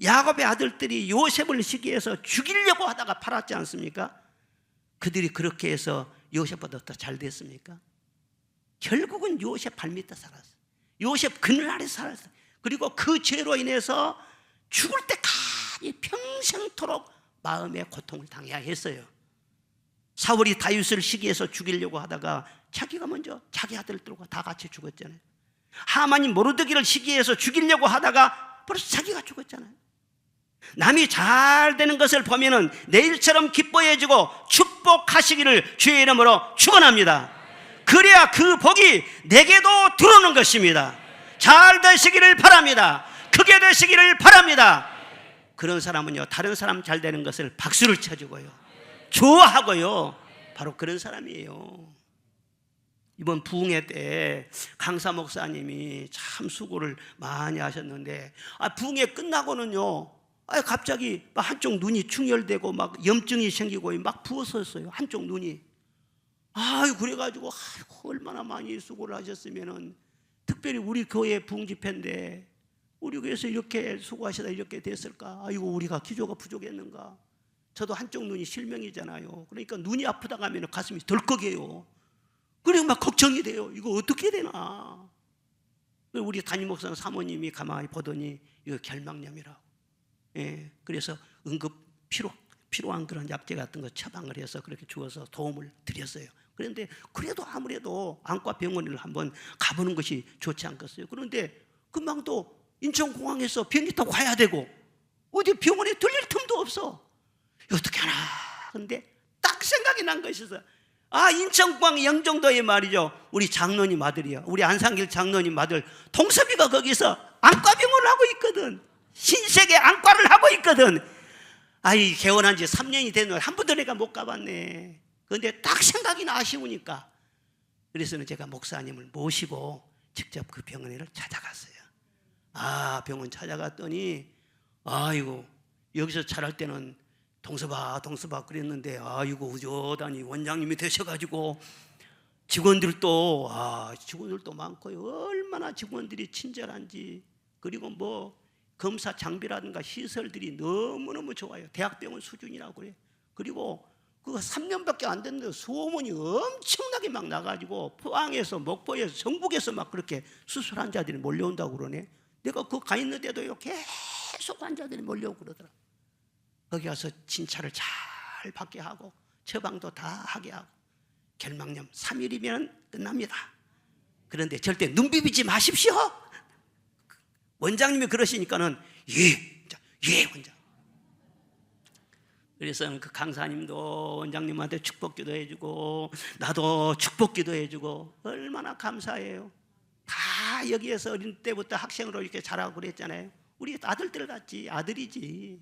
야곱의 아들들이 요셉을 시기해서 죽이려고 하다가 팔았지 않습니까? 그들이 그렇게 해서 요셉보다 더 잘 됐습니까? 결국은 요셉 발 밑에 살았어요. 요셉 그늘 아래 살았어요. 그리고 그 죄로 인해서 죽을 때까지 평생토록 마음의 고통을 당해야 했어요. 사울이 다윗을 시기해서 죽이려고 하다가 자기가 먼저 자기 아들들과 다 같이 죽었잖아요. 하만이 모르드기를 시기해서 죽이려고 하다가 벌써 자기가 죽었잖아요. 남이 잘 되는 것을 보면은 내일처럼 기뻐해주고 축복하시기를 주의 이름으로 축원합니다. 그래야 그 복이 내게도 들어오는 것입니다. 잘 되시기를 바랍니다. 크게 되시기를 바랍니다. 그런 사람은요, 다른 사람 잘 되는 것을 박수를 쳐주고요, 좋아하고요, 바로 그런 사람이에요. 이번 부흥회 때 강사 목사님이 참 수고를 많이 하셨는데, 부흥회 끝나고는요, 갑자기 막 한쪽 눈이 충혈되고 막 염증이 생기고 막 부었었어요. 한쪽 눈이. 그래가지고 얼마나 많이 수고를 하셨으면은, 특별히 우리 교회 부흥 집회인데 우리 교회에서 이렇게 수고하시다 이렇게 됐을까? 우리가 기조가 부족했는가? 저도 한쪽 눈이 실명이잖아요. 그러니까 눈이 아프다 하면 가슴이 덜컥해요. 그리고 막 걱정이 돼요. 이거 어떻게 되나? 우리 담임 목사님 사모님이 가만히 보더니 이거 결막염이라고. 예, 그래서 응급 필요한 그런 약재 같은 거 처방을 해서 그렇게 주어서 도움을 드렸어요. 그런데 그래도 아무래도 안과 병원을 한번 가보는 것이 좋지 않겠어요? 그런데 금방 또 인천공항에서 비행기 타고 가야 되고 어디 병원에 들릴 틈도 없어. 어떻게 하나? 근데 딱 생각이 난 것이 있어요. 인천공항 영종도에 말이죠, 우리 장로님 아들이요, 우리 안상길 장로님 아들 동섭이가 거기서 안과병원을 하고 있거든. 신세계 안과를 하고 있거든. 개원한 지 3년이 됐는데 한 번도 내가 못 가봤네. 그런데 딱 생각이 나, 아쉬우니까. 그래서는 제가 목사님을 모시고 직접 그 병원을 찾아갔어요. 병원 찾아갔더니 여기서 잘할 때는 동서봐 그랬는데 우조단이 원장님이 되셔가지고 직원들도 많고요. 얼마나 직원들이 친절한지. 그리고 뭐 검사 장비라든가 시설들이 너무너무 좋아요. 대학병원 수준이라고 그래요. 그리고 그거 3년밖에 안 됐는데 소문이 엄청나게 막 나가지고 포항에서 목포에서 전국에서 막 그렇게 수술 환자들이 몰려온다고 그러네. 내가 그 가 있는데도 계속 환자들이 몰려오고 그러더라. 거기 가서 진찰을 잘 받게 하고 처방도 다 하게 하고, 결막염 3일이면 끝납니다. 그런데 절대 눈 비비지 마십시오. 원장님이 그러시니까는 예 원장. 그래서 그 강사님도 원장님한테 축복기도 해주고 나도 축복기도 해주고 얼마나 감사해요. 다 여기에서 어린 때부터 학생으로 이렇게 자라고 그랬잖아요. 우리 아들들 같지, 아들이지.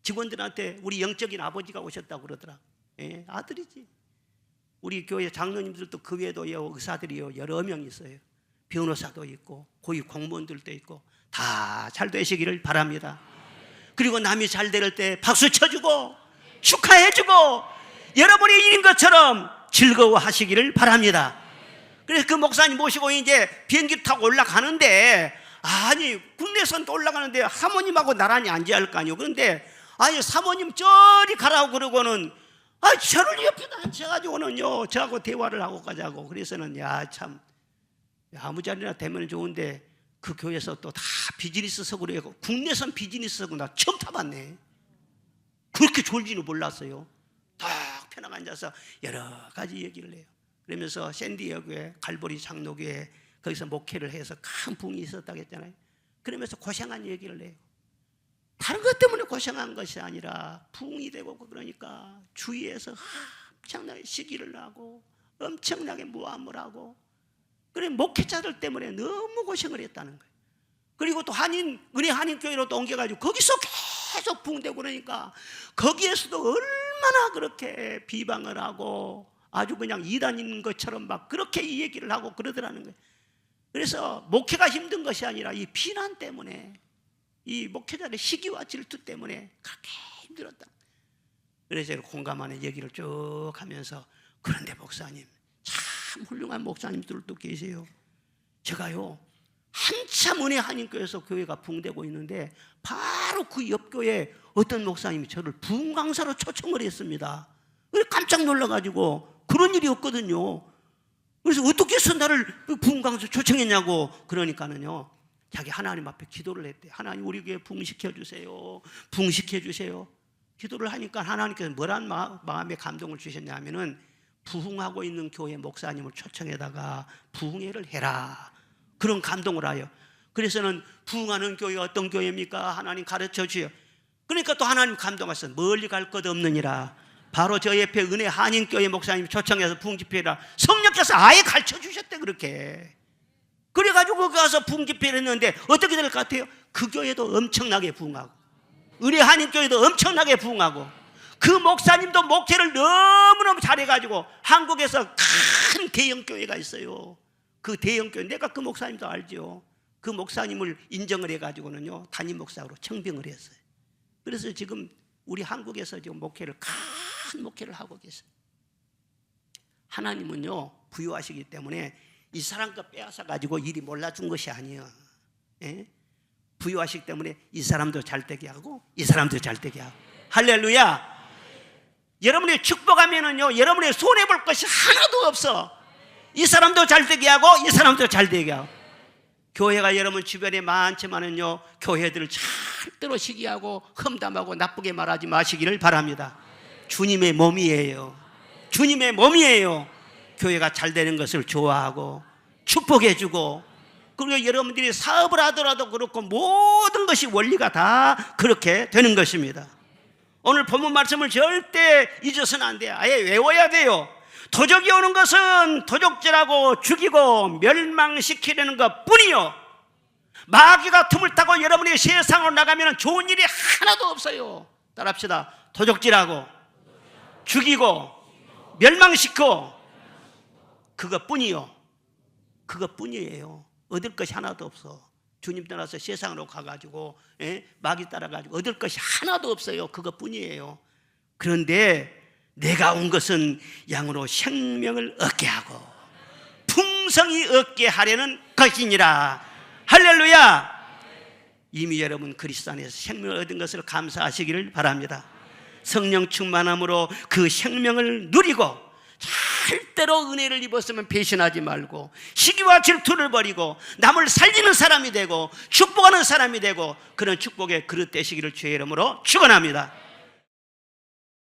직원들한테 우리 영적인 아버지가 오셨다고 그러더라. 예, 아들이지. 우리 교회 장로님들도 그 외에도 의사들이요 여러 명 있어요. 변호사도 있고 고위 공무원들도 있고 다 잘 되시기를 바랍니다. 그리고 남이 잘 될 때 박수 쳐주고 축하해주고 여러분이 일인 것처럼 즐거워하시기를 바랍니다. 그래서 그 목사님 모시고 이제 비행기 타고 올라가는데, 국내선 또 올라가는데 사모님하고 나란히 앉아야 할 거 아니에요. 그런데 사모님 저리 가라고 그러고는 저를 옆에 앉혀가지고는요 저하고 대화를 하고 가자고. 그래서는 참 아무 자리나 되면 좋은데 그 교회에서 또 다 비즈니스석으로 해고, 국내선 비즈니스석은 나 처음 타봤네. 그렇게 좋을지는 몰랐어요. 딱 편하게 앉아서 여러 가지 얘기를 해요. 그러면서 샌디에고에 갈보리 장로교회 거기서 목회를 해서 큰 부흥이 있었다고 했잖아요. 그러면서 고생한 얘기를 해요. 다른 것 때문에 고생한 것이 아니라 부흥이 되고 그러니까 주위에서 엄청나게 시기를 하고 엄청나게 모함을 하고, 그래 목회자들 때문에 너무 고생을 했다는 거예요. 그리고 또 은혜 한인교회로 또 옮겨가지고 거기서 계속 붕대고 그러니까 거기에서도 얼마나 그렇게 비방을 하고 아주 그냥 이단인 것처럼 막 그렇게 이 얘기를 하고 그러더라는 거예요. 그래서 목회가 힘든 것이 아니라 이 비난 때문에, 이 목회자의 시기와 질투 때문에 그렇게 힘들었다. 그래서 제가 공감하는 얘기를 쭉 하면서, 그런데 목사님, 참 훌륭한 목사님들도 계세요. 제가요 한참 은혜 한인교회에서 교회가 붕대고 있는데 바로 그 옆 교회에 어떤 목사님이 저를 부흥 강사로 초청을 했습니다. 깜짝 놀라가지고, 그런 일이 없거든요. 그래서 어떻게 해서 나를 부흥 강사 초청했냐고. 그러니까는요, 자기 하나님 앞에 기도를 했대. 하나님, 우리 교회 부흥시켜 주세요, 부흥시켜 주세요. 기도를 하니까 하나님께서 뭐란 마음의 감동을 주셨냐 하면은, 부흥하고 있는 교회 목사님을 초청해다가 부흥회를 해라, 그런 감동을 하여. 그래서는 부흥하는 교회가 어떤 교회입니까? 하나님 가르쳐 주요. 그러니까 또 하나님 감동하셔서 멀리 갈 것 없느니라, 바로 저 옆에 은혜 한인교회 목사님 초청해서 부흥집회라, 성령께서 아예 가르쳐 주셨대. 그렇게 그래가지고 거기 가서 부흥집회를 했는데 어떻게 될 것 같아요? 그 교회도 엄청나게 부흥하고, 은혜 한인교회도 엄청나게 부흥하고, 그 목사님도 목회를 너무너무 잘해가지고 한국에서 큰 대형교회가 있어요. 그 대형교회, 내가 그 목사님도 알죠. 그 목사님을 인정을 해가지고는요 담임 목사로 청빙을 했어요. 그래서 지금 우리 한국에서 지금 큰 목회를 하고 계세요. 하나님은요 부유하시기 때문에 이 사람 거 빼앗아 가지고 일이 몰라준 것이 아니에요. 예? 부유하시기 때문에 이 사람도 잘되게 하고 이 사람도 잘되게 하고. 할렐루야. 여러분이 축복하면은요 여러분이 손해볼 것이 하나도 없어. 이 사람도 잘되게 하고 이 사람도 잘되게 하고. 교회가 여러분 주변에 많지만은요 교회들을 절대로 시기하고 험담하고 나쁘게 말하지 마시기를 바랍니다. 주님의 몸이에요. 주님의 몸이에요. 교회가 잘 되는 것을 좋아하고 축복해주고, 그리고 여러분들이 사업을 하더라도 그렇고 모든 것이 원리가 다 그렇게 되는 것입니다. 오늘 본문 말씀을 절대 잊어서는 안 돼요. 아예 외워야 돼요. 도적이 오는 것은 도적질하고 죽이고 멸망시키려는 것 뿐이요, 마귀가 틈을 타고 여러분이 세상으로 나가면 좋은 일이 하나도 없어요. 따라합시다. 도적질하고 죽이고 멸망시키고 그것뿐이요. 그것뿐이에요. 얻을 것이 하나도 없어. 주님 따라서 세상으로 가가지고 마귀 따라가지고 얻을 것이 하나도 없어요. 그것뿐이에요. 그런데 내가 온 것은 양으로 생명을 얻게 하고 풍성히 얻게 하려는 것이니라. 할렐루야. 이미 여러분 그리스도 안에서 생명을 얻은 것을 감사하시기를 바랍니다. 성령 충만함으로 그 생명을 누리고 절대로 은혜를 입었으면 배신하지 말고 시기와 질투를 버리고 남을 살리는 사람이 되고 축복하는 사람이 되고 그런 축복의 그릇 되시기를 주의 이름으로 축원합니다.